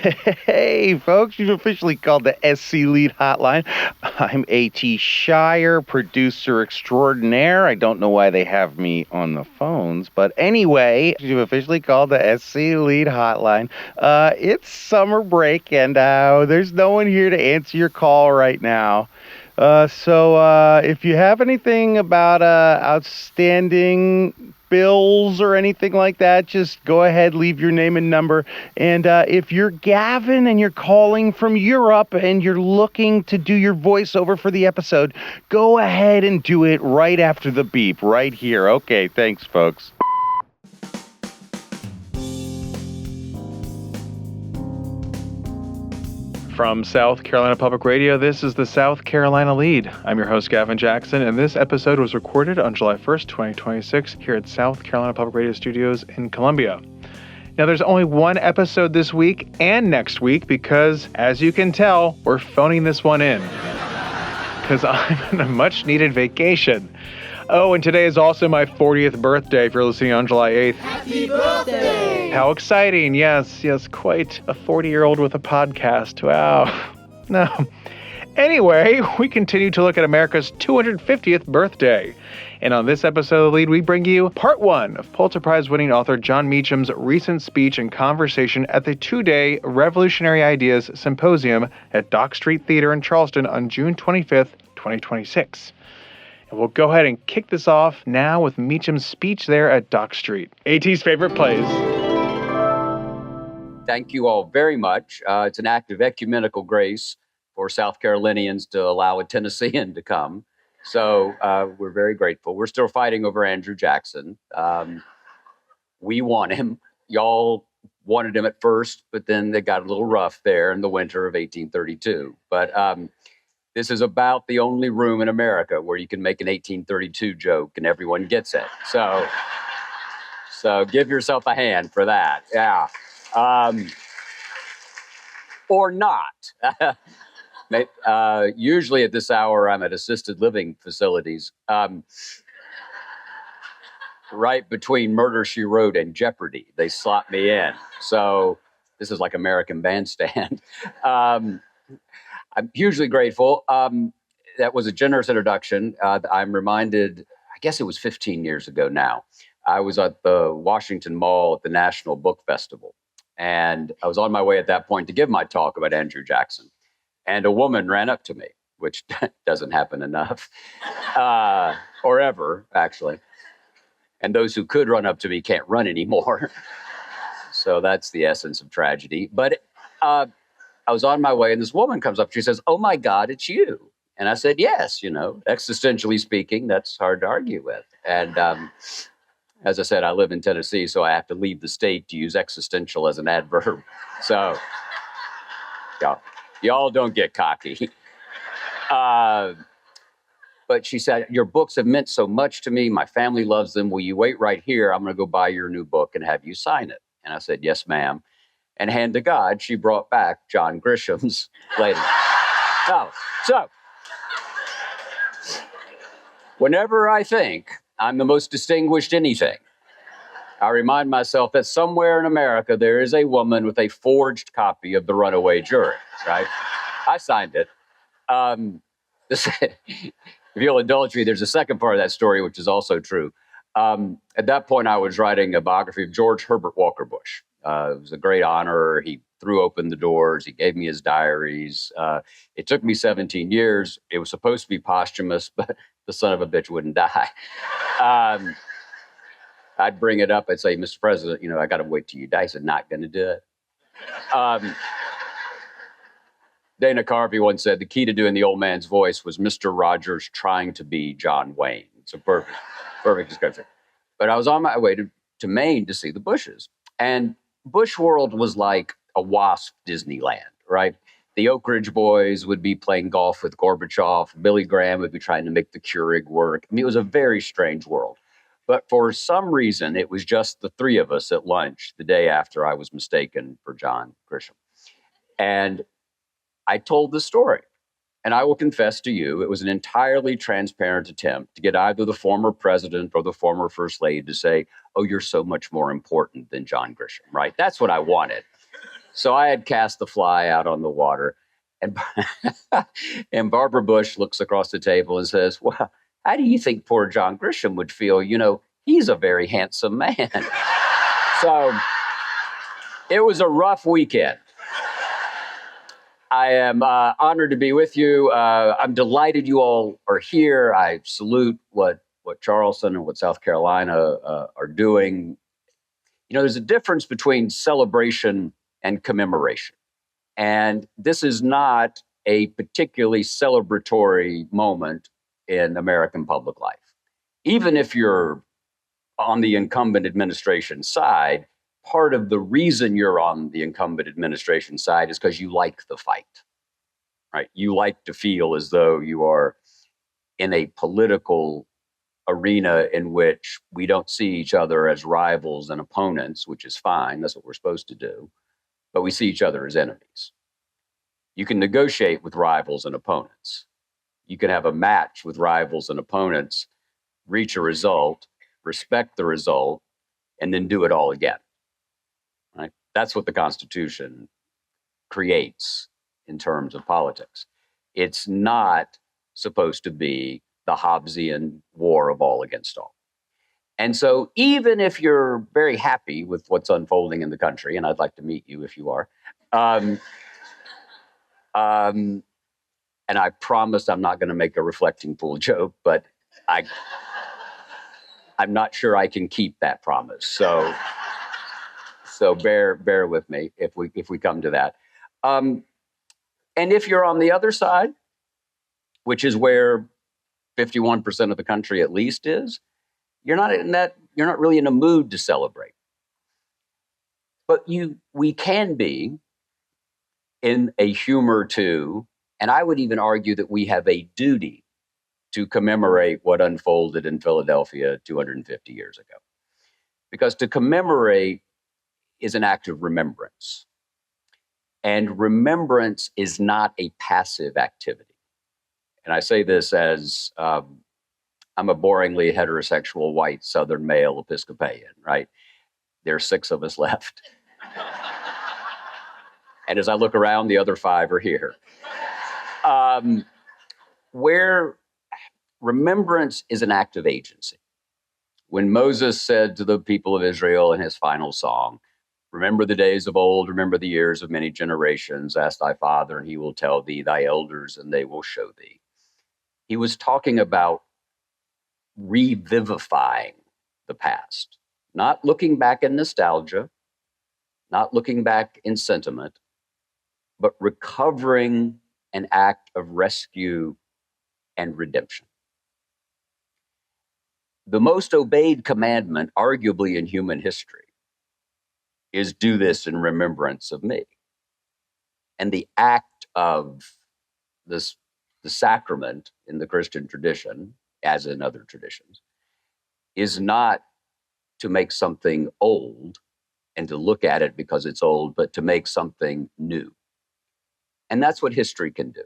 Hey, folks, you've officially called the SC Lead Hotline. I'm A.T. Shire, producer extraordinaire. I don't know why they have me on the phones, but anyway, you've officially called the SC Lead Hotline. It's summer break, and there's no one here to answer your call right now. So if you have anything about outstanding bills or anything like that, just go ahead, leave your name and number. And if you're Gavin and you're calling from Europe and you're looking to do your voiceover for the episode, go ahead and do it right after the beep, right here. Okay, thanks, folks. From South Carolina Public Radio, this is the South Carolina Lead. I'm your host, Gavin Jackson, and this episode was recorded on July 1st, 2026, here at South Carolina Public Radio Studios in Columbia. Now, there's only one episode this week and next week because, as you can tell, we're phoning this one in because I'm on a much-needed vacation. Oh, and today is also my 40th birthday if you're listening on July 8th. Happy birthday! How exciting. Yes, quite a 40-year-old with a podcast. Wow. No. Anyway, we continue to look at America's 250th birthday. And on this episode of The Lead, we bring you part one of Pulitzer Prize winning author Jon Meacham's recent speech and conversation at the two-day Revolutionary Ideas Symposium at Dock Street Theater in Charleston on June 25th, 2026. And we'll go ahead and kick this off now with Meacham's speech there at Dock Street. AT's favorite place. Thank you all very much. It's an act of ecumenical grace for South Carolinians to allow a Tennessean to come. So we're very grateful. We're still fighting over Andrew Jackson. We want him. Y'all wanted him at first, but then they got a little rough there in the winter of 1832. But this is about the only room in America where you can make an 1832 joke and everyone gets it. So give yourself a hand for that. Yeah. Or not. Usually at this hour, I'm at assisted living facilities, right between Murder, She Wrote and Jeopardy. They slot me in. So this is like American Bandstand. I'm hugely grateful. That was a generous introduction. I'm reminded, I guess it was 15 years ago now. I was at the Washington Mall at the National Book Festival. And I was on my way at that point to give my talk about Andrew Jackson. And a woman ran up to me, which doesn't happen enough, or ever, actually. And those who could run up to me can't run anymore. So that's the essence of tragedy. But I was on my way, and this woman comes up. She says, "Oh, my God, it's you." And I said, "Yes, existentially speaking, that's hard to argue with." And as I said, I live in Tennessee, so I have to leave the state to use existential as an adverb. So y'all don't get cocky. But she said, "Your books have meant so much to me. My family loves them. Will you wait right here? I'm going to go buy your new book and have you sign it." And I said, "Yes, ma'am." And hand to God, she brought back John Grisham's later. So whenever I think I'm the most distinguished anything, I remind myself that somewhere in America there is a woman with a forged copy of The Runaway Jury, right? I signed it. If you'll indulge me, there's a second part of that story, which is also true. At that point, I was writing a biography of George Herbert Walker Bush. It was a great honor. He threw open the doors. He gave me his diaries. It took me 17 years. It was supposed to be posthumous, but the son of a bitch wouldn't die. I'd bring it up. I'd say, "Mr. President, I got to wait till you die." He said, "Not going to do it." Dana Carvey once said the key to doing the old man's voice was Mr. Rogers trying to be John Wayne. It's a perfect description. But I was on my way to Maine to see the Bushes. And Bush World was like a WASP Disneyland, right? The Oak Ridge Boys would be playing golf with Gorbachev. Billy Graham would be trying to make the Keurig work. I mean, it was a very strange world. But for some reason, it was just the three of us at lunch the day after I was mistaken for John Grisham. And I told the story. And I will confess to you, it was an entirely transparent attempt to get either the former president or the former first lady to say, "Oh, you're so much more important than John Grisham," right? That's what I wanted. So I had cast the fly out on the water, and and Barbara Bush looks across the table and says, "Well, how do you think poor John Grisham would feel? You know, he's a very handsome man." So it was a rough weekend. I am honored to be with you. I'm delighted you all are here. I salute what Charleston and what South Carolina are doing. You know, there's a difference between celebration and commemoration. And this is not a particularly celebratory moment in American public life. Even if you're on the incumbent administration side, part of the reason you're on the incumbent administration side is because you like the fight, right? You like to feel as though you are in a political arena in which we don't see each other as rivals and opponents, which is fine. That's what we're supposed to do. But we see each other as enemies. You can negotiate with rivals and opponents. You can have a match with rivals and opponents, reach a result, respect the result, and then do it all again. Right? That's what the Constitution creates in terms of politics. It's not supposed to be the Hobbesian war of all against all. And so even if you're very happy with what's unfolding in the country, and I'd like to meet you if you are, and I promise I'm not going to make a reflecting pool joke, but I'm not sure I can keep that promise. So bear with me if we come to that. And if you're on the other side, which is where 51% of the country at least is, you're not really in a mood to celebrate. But we can be in a humor too, and I would even argue that we have a duty to commemorate what unfolded in Philadelphia 250 years ago. Because to commemorate is an act of remembrance. And remembrance is not a passive activity. And I say this as I'm a boringly heterosexual white Southern male Episcopalian, right? There's 6 of us left. And as I look around, the other 5 are here. Where remembrance is an act of agency. When Moses said to the people of Israel in his final song, "Remember the days of old, remember the years of many generations. Ask thy father, and he will tell thee, thy elders, and they will show thee." He was talking about revivifying the past, not looking back in nostalgia, not looking back in sentiment, but recovering an act of rescue and redemption. The most obeyed commandment, arguably in human history, is do this in remembrance of me. And the act of this, the sacrament in the Christian tradition, as in other traditions, is not to make something old and to look at it because it's old, but to make something new. And that's what history can do.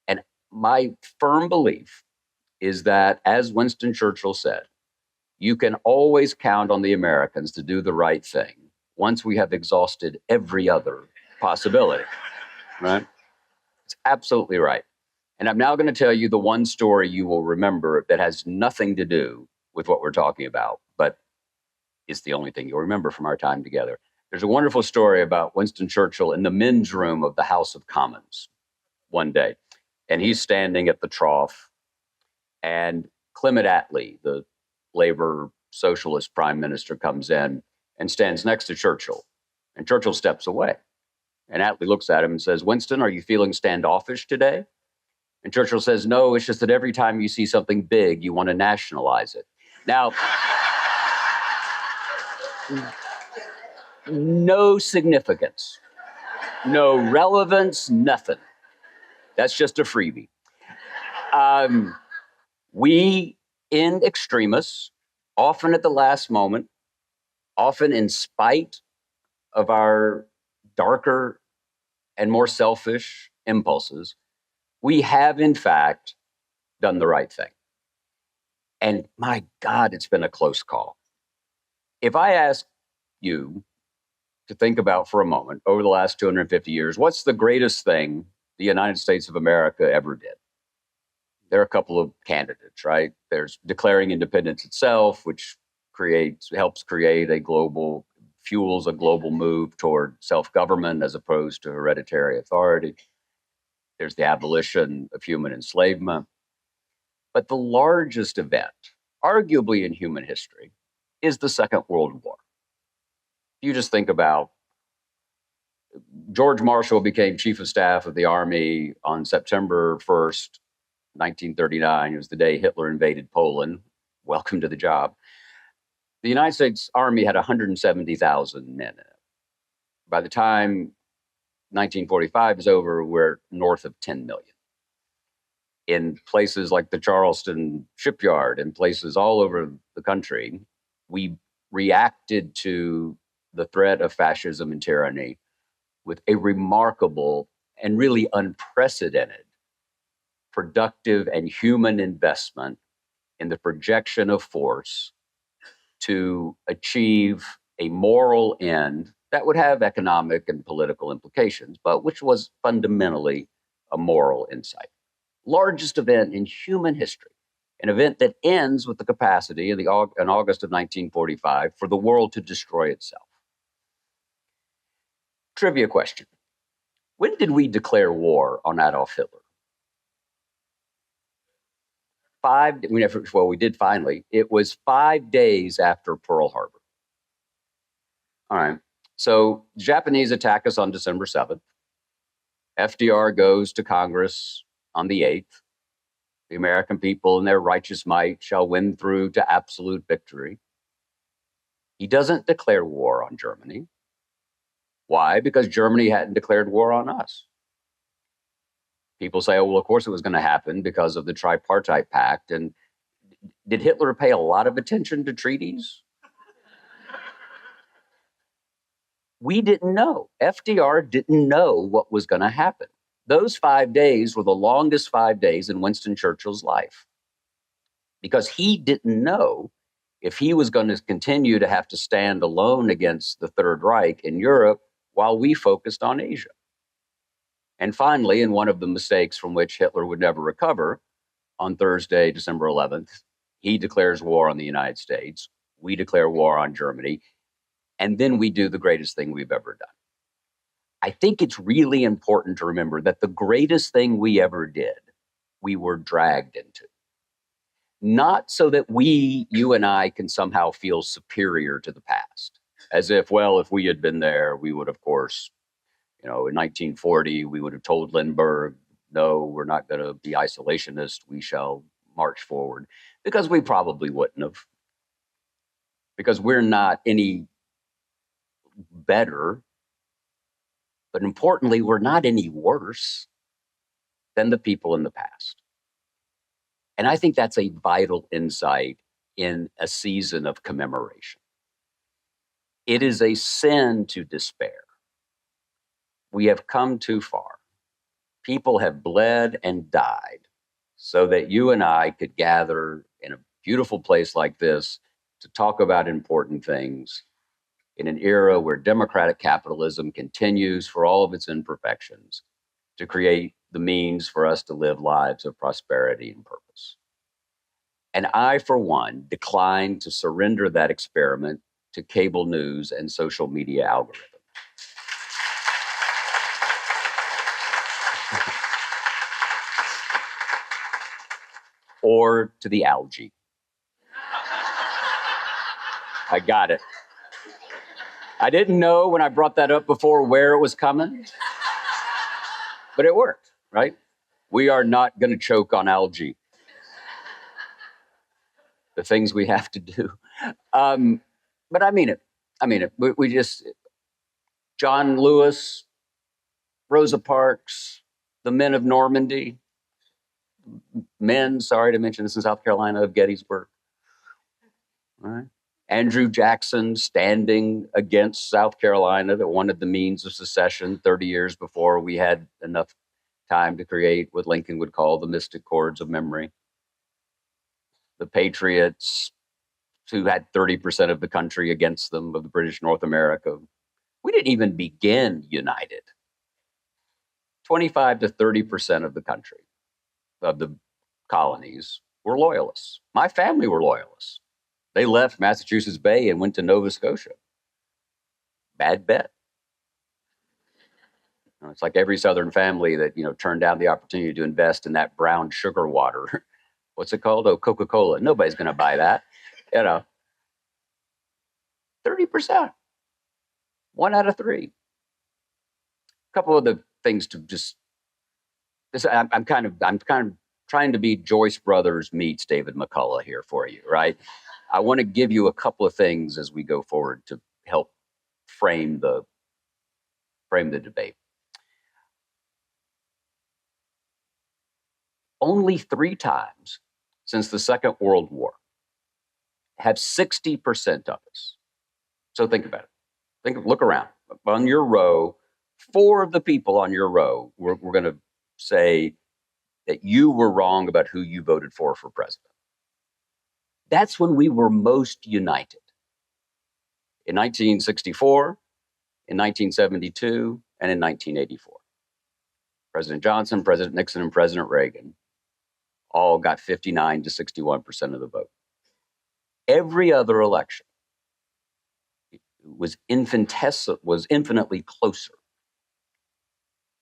And my firm belief is that, as Winston Churchill said, you can always count on the Americans to do the right thing once we have exhausted every other possibility, right? It's absolutely right. And I'm now going to tell you the one story you will remember that has nothing to do with what we're talking about, but it's the only thing you'll remember from our time together. There's a wonderful story about Winston Churchill in the men's room of the House of Commons one day. And he's standing at the trough, and Clement Attlee, the Labor socialist prime minister, comes in and stands next to Churchill. And Churchill steps away. And Attlee looks at him and says, "Winston, are you feeling standoffish today?" And Churchill says, "No, it's just that every time you see something big, you want to nationalize it." Now, no significance, no relevance, nothing. That's just a freebie. We, in extremis, often at the last moment, often in spite of our darker and more selfish impulses, we have, in fact, done the right thing. And my God, it's been a close call. If I ask you, to think about for a moment, over the last 250 years, what's the greatest thing the United States of America ever did? There are a couple of candidates, right? There's declaring independence itself, which helps create fuels a global move toward self-government as opposed to hereditary authority. There's the abolition of human enslavement. But the largest event, arguably in human history, is the Second World War. You just think about George Marshall became chief of staff of the army on September 1st, 1939. It was the day Hitler invaded Poland. Welcome to the job. The United States Army had 170,000 men in it. By the time 1945 is over, we're north of 10 million. In places like the Charleston shipyard and places all over the country, we reacted to the threat of fascism and tyranny with a remarkable and really unprecedented productive and human investment in the projection of force to achieve a moral end that would have economic and political implications, but which was fundamentally a moral insight. Largest event in human history, an event that ends with the capacity in August of 1945 for the world to destroy itself. Trivia question. When did we declare war on Adolf Hitler? We did finally. It was 5 days after Pearl Harbor. All right. So the Japanese attack us on December 7th. FDR goes to Congress on the 8th. The American people in their righteous might shall win through to absolute victory. He doesn't declare war on Germany. Why? Because Germany hadn't declared war on us. People say, oh, well, of course it was going to happen because of the tripartite pact. And did Hitler pay a lot of attention to treaties? We didn't know. FDR didn't know what was going to happen. Those 5 days were the longest 5 days in Winston Churchill's life because he didn't know if he was going to continue to have to stand alone against the Third Reich in Europe while we focused on Asia. And finally, in one of the mistakes from which Hitler would never recover, on Thursday, December 11th, he declares war on the United States. We declare war on Germany. And then we do the greatest thing we've ever done. I think it's really important to remember that the greatest thing we ever did, we were dragged into. Not so that you and I can somehow feel superior to the past, as if, well, if we had been there, we would, of course, in 1940, we would have told Lindbergh, no, we're not going to be isolationist. We shall march forward, because we probably wouldn't have, because we're not any better. But importantly, we're not any worse than the people in the past. And I think that's a vital insight in a season of commemoration. It is a sin to despair. We have come too far. People have bled and died so that you and I could gather in a beautiful place like this to talk about important things in an era where democratic capitalism continues, for all of its imperfections, to create the means for us to live lives of prosperity and purpose. And I, for one, decline to surrender that experiment to cable news and social media algorithms. Or to the algae. I got it. I didn't know when I brought that up before where it was coming, but it worked, right? We are not going to choke on algae. The things we have to do. But I mean it. We just, John Lewis, Rosa Parks, the men of Normandy, sorry to mention this in South Carolina, of Gettysburg. All right. Andrew Jackson standing against South Carolina that wanted the means of secession 30 years before we had enough time to create what Lincoln would call the mystic chords of memory. The Patriots, who had 30% of the country against them, of the British North America, We didn't even begin united. 25 to 30% of the country, of the colonies, were loyalists. My family were loyalists. They left Massachusetts Bay and went to Nova Scotia. Bad bet. It's like every Southern family that, turned down the opportunity to invest in that brown sugar water. What's it called? Oh, Coca-Cola. Nobody's going to buy that. 30%. 1 out of 3. A couple of the things to just. I'm kind of trying to be Joyce Brothers meets David McCullough here for you, right? I want to give you a couple of things as we go forward to help frame the debate. Only 3 times since the Second World War have 60% of us. So think about it. Look around. On your row, 4 of the people on your row, we're going to say that you were wrong about who you voted for president. That's when we were most united. In 1964, in 1972, and in 1984. President Johnson, President Nixon, and President Reagan all got 59 to 61% of the vote. Every other election was infinitely closer.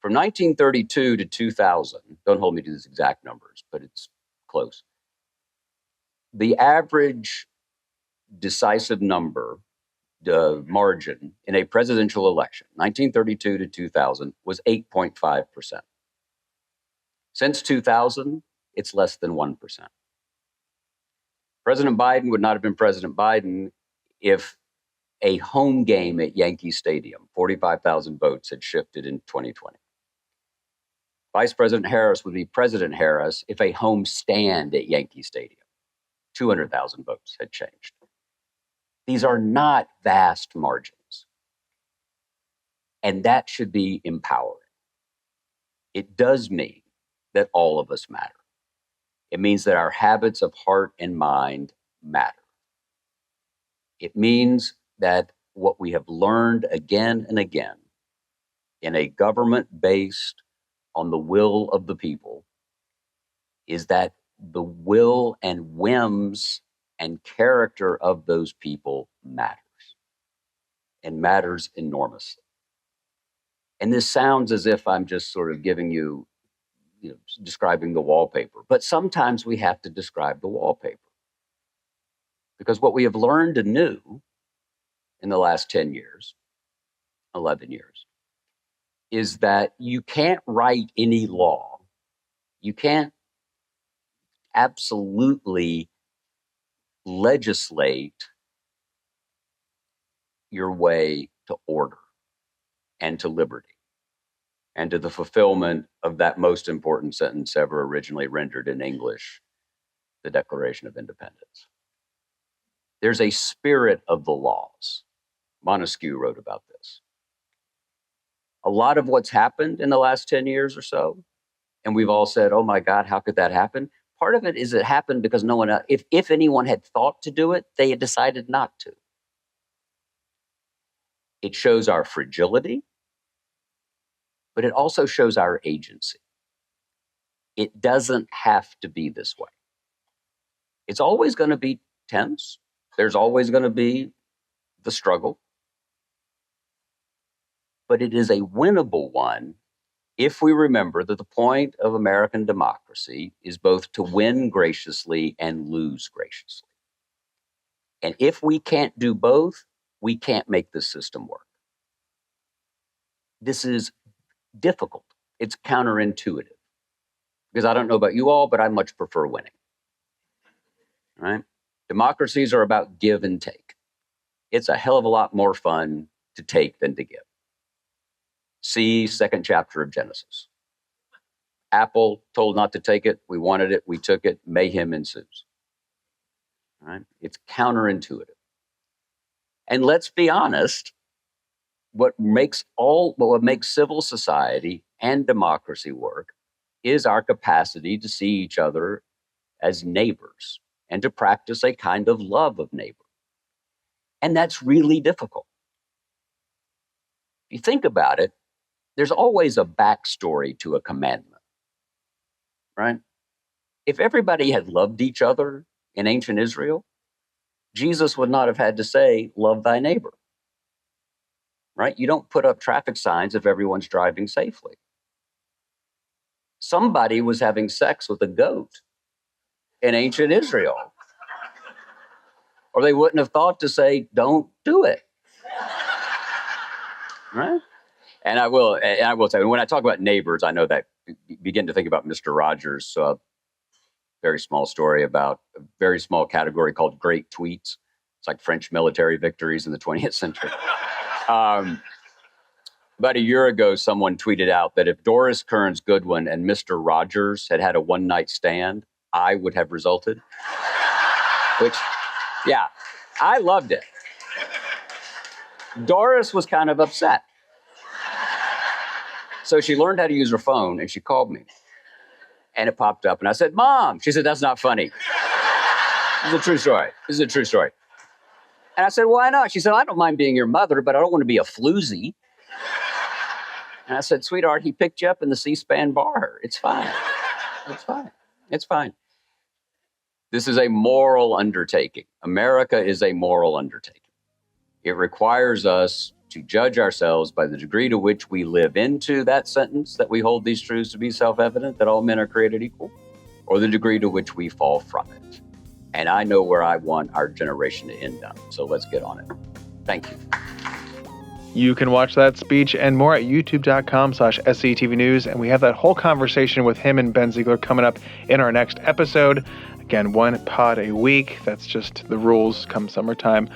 From 1932 to 2000, don't hold me to these exact numbers, but it's close. The average decisive number, margin in a presidential election, 1932 to 2000, was 8.5%. Since 2000, it's less than 1%. President Biden would not have been President Biden if a home game at Yankee Stadium, 45,000 votes, had shifted in 2020. Vice President Harris would be President Harris if a home stand at Yankee Stadium, 200,000 votes, had changed. These are not vast margins. And that should be empowering. It does mean that all of us matter. It means that our habits of heart and mind matter. It means that what we have learned again and again in a government based on the will of the people is that the will and whims and character of those people matters, and matters enormously. And this sounds as if I'm just sort of giving you, describing the wallpaper, but sometimes we have to describe the wallpaper. Because what we have learned anew in the last 10 years, 11 years, is that you can't write any law. You can't absolutely legislate your way to order and to liberty and to the fulfillment of that most important sentence ever originally rendered in English, the Declaration of Independence. There's a spirit of the laws. Montesquieu wrote about this. A lot of what's happened in the last 10 years or so, and we've all said, oh my God, how could that happen? Part of it is it happened because no one else, if anyone had thought to do it, they had decided not to. It shows our fragility, but it also shows our agency. It doesn't have to be this way. It's always going to be tense. There's always going to be the struggle. But it is a winnable one if we remember that the point of American democracy is both to win graciously and lose graciously. And if we can't do both, we can't make the system work. This is difficult. It's counterintuitive. Because I don't know about you all, but I much prefer winning. Right? Democracies are about give and take. It's a hell of a lot more fun to take than to give. See second chapter of Genesis. Apple told not to take it. We wanted it. We took it. Mayhem ensues. Right? It's counterintuitive. And let's be honest, what makes civil society and democracy work is our capacity to see each other as neighbors and to practice a kind of love of neighbor. And that's really difficult. you think about it, there's always a backstory to a commandment, right? If everybody had loved each other in ancient Israel, Jesus would not have had to say, love thy neighbor, right? You don't put up traffic signs if everyone's driving safely. Somebody was having sex with a goat in ancient Israel, or they wouldn't have thought to say, don't do it, right? And I will say, when I talk about neighbors, I know that you begin to think about Mr. Rogers' very small story about a very small category called great tweets. It's like French military victories in the 20th century. About a year ago, someone tweeted out that if Doris Kearns Goodwin and Mr. Rogers had had a one-night stand, I would have resulted. Which, yeah, I loved it. Doris was kind of upset. So she learned how to use her phone, and she called me. And it popped up, and I said, Mom. She said, that's not funny. This is a true story. This is a true story. And I said, why not? She said, I don't mind being your mother, but I don't want to be a floozy. And I said, sweetheart, he picked you up in the C-SPAN bar. It's fine. It's fine. It's fine. This is a moral undertaking. America is a moral undertaking. It requires us to judge ourselves by the degree to which we live into that sentence that we hold these truths to be self-evident, that all men are created equal, or the degree to which we fall from it. And I know where I want our generation to end up. So let's get on it. Thank you. You can watch that speech and more at youtube.com/SCETV News. And we have that whole conversation with him and Ben Ziegler coming up in our next episode. Again, one pod a week. That's just the rules come summertime.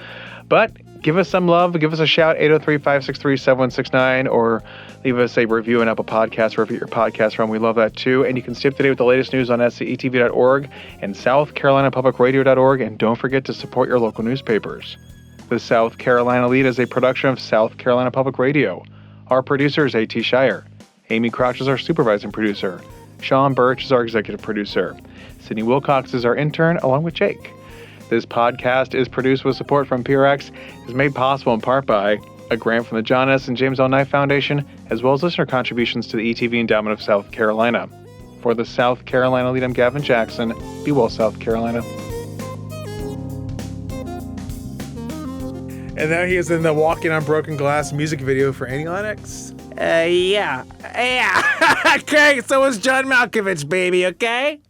But give us some love. Give us a shout, 803-563-7169, or leave us a review on Apple Podcasts, wherever you get your podcast from. We love that too. And you can stay up to date with the latest news on SCETV.org and SouthCarolinaPublicRadio.org. And don't forget to support your local newspapers. The South Carolina Lede is a production of South Carolina Public Radio. Our producer is A.T. Shire. Amy Crouch is our supervising producer. Sean Birch is our executive producer. Sydney Wilcox is our intern, along with Jake. This podcast is produced with support from PRX. It is made possible in part by a grant from the John S. and James L. Knight Foundation, as well as listener contributions to the ETV Endowment of South Carolina. For the South Carolina Lede, I'm Gavin Jackson. Be well, South Carolina. And now he is in the Walking on Broken Glass music video for Annie Lennox. Yeah. Okay, so is John Malkovich, baby, okay?